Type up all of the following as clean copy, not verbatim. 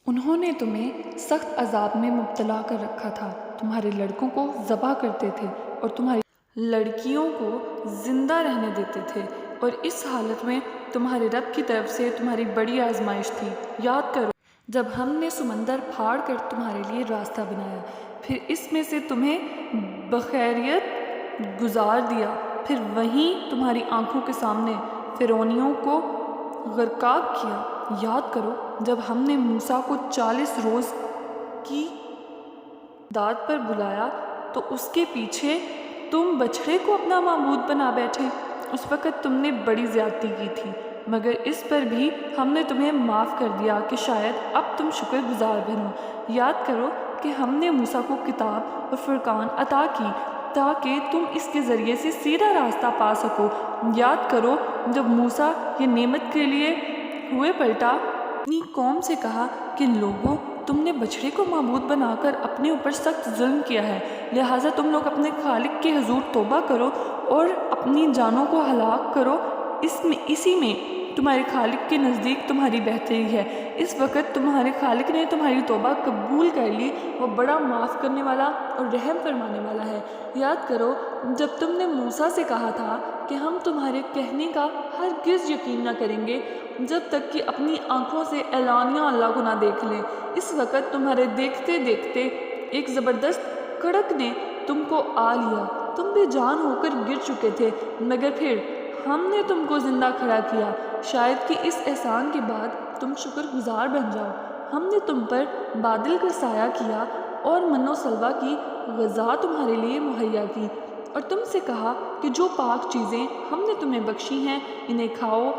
انہوں نے تمہیں سخت عذاب میں مبتلا کر رکھا تھا، تمہارے لڑکوں کو ذبح کرتے تھے اور تمہاری لڑکیوں کو زندہ رہنے دیتے تھے، اور اس حالت میں تمہارے رب کی طرف سے تمہاری بڑی آزمائش تھی۔ یاد کرو جب ہم نے سمندر پھاڑ کر تمہارے لیے راستہ بنایا، پھر اس میں سے تمہیں بخیریت گزار دیا، پھر وہیں تمہاری آنکھوں کے سامنے فرعونیوں کو غرقاب کیا۔ یاد کرو جب ہم نے موسیٰ کو 40 روز کی مدت پر بلایا تو اس کے پیچھے تم بچھڑے کو اپنا معبود بنا بیٹھے۔ اس وقت تم نے بڑی زیادتی کی تھی، مگر اس پر بھی ہم نے تمہیں معاف کر دیا کہ شاید اب تم شکر گزار بنو۔ یاد کرو کہ ہم نے موسیٰ کو کتاب اور فرقان عطا کی تاکہ تم اس کے ذریعے سے سیدھا راستہ پا سکو۔ یاد کرو جب موسیٰ یہ نعمت کے لیے ہوئے پلٹا، اپنی قوم سے کہا کہ لوگوں، تم نے بچھڑے کو معبود بنا کر اپنے اوپر سخت ظلم کیا ہے، لہٰذا تم لوگ اپنے خالق کے حضور توبہ کرو اور اپنی جانوں کو ہلاک کرو، اسی میں تمہارے خالق کے نزدیک تمہاری بہتری ہے۔ اس وقت تمہارے خالق نے تمہاری توبہ قبول کر لی، وہ بڑا معاف کرنے والا اور رحم فرمانے والا ہے۔ یاد کرو جب تم نے موسیٰ سے کہا تھا کہ ہم تمہارے کہنے کا ہرگز یقین نہ کریں گے جب تک کہ اپنی آنکھوں سے اعلانیہ اللہ کو نہ دیکھ لیں۔ اس وقت تمہارے دیکھتے دیکھتے ایک زبردست کڑک نے تم کو آ لیا، تم بے جان ہو کر گر چکے تھے، مگر پھر ہم نے تم کو زندہ کھڑا کیا، شاید کہ اس احسان کے بعد تم شکر گزار بن جاؤ۔ ہم نے تم پر بادل کا سایہ کیا اور من و سلویٰ کی غذا تمہارے لیے مہیا کی، اور تم سے کہا کہ جو پاک چیزیں ہم نے تمہیں بخشی ہیں انہیں کھاؤ،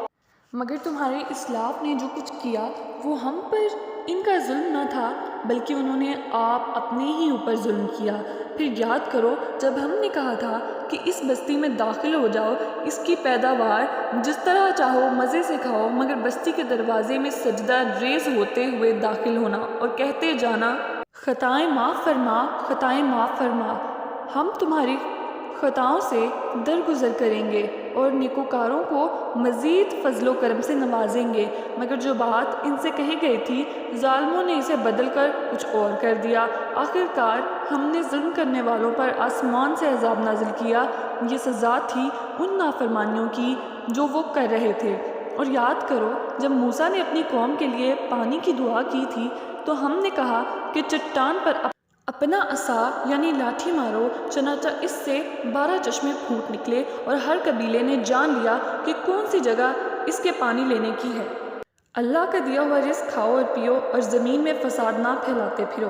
مگر تمہارے اسلاف نے جو کچھ کیا وہ ہم پر ان کا ظلم نہ تھا بلکہ انہوں نے آپ اپنے ہی اوپر ظلم کیا۔ پھر یاد کرو جب ہم نے کہا تھا کہ اس بستی میں داخل ہو جاؤ، اس کی پیداوار جس طرح چاہو مزے سے کھاؤ، مگر بستی کے دروازے میں سجدہ ریز ہوتے ہوئے داخل ہونا اور کہتے جانا خطائیں معاف فرما، خطائیں معاف فرما، ہم تمہاری خطاؤں سے درگزر کریں گے اور نیکوکاروں کو مزید فضل و کرم سے نوازیں گے۔ مگر جو بات ان سے کہی گئی تھی ظالموں نے اسے بدل کر کچھ اور کر دیا۔ آخرکار ہم نے ظلم کرنے والوں پر آسمان سے عذاب نازل کیا، یہ سزا تھی ان نافرمانیوں کی جو وہ کر رہے تھے۔ اور یاد کرو جب موسیٰ نے اپنی قوم کے لیے پانی کی دعا کی تھی تو ہم نے کہا کہ چٹان پر اپنا عصا یعنی لاٹھی مارو، چنانچہ اس سے 12 چشمے پھوٹ نکلے اور ہر قبیلے نے جان لیا کہ کون سی جگہ اس کے پانی لینے کی ہے۔ اللہ کا دیا ہوا رزق کھاؤ اور پیو اور زمین میں فساد نہ پھیلاتے پھرو۔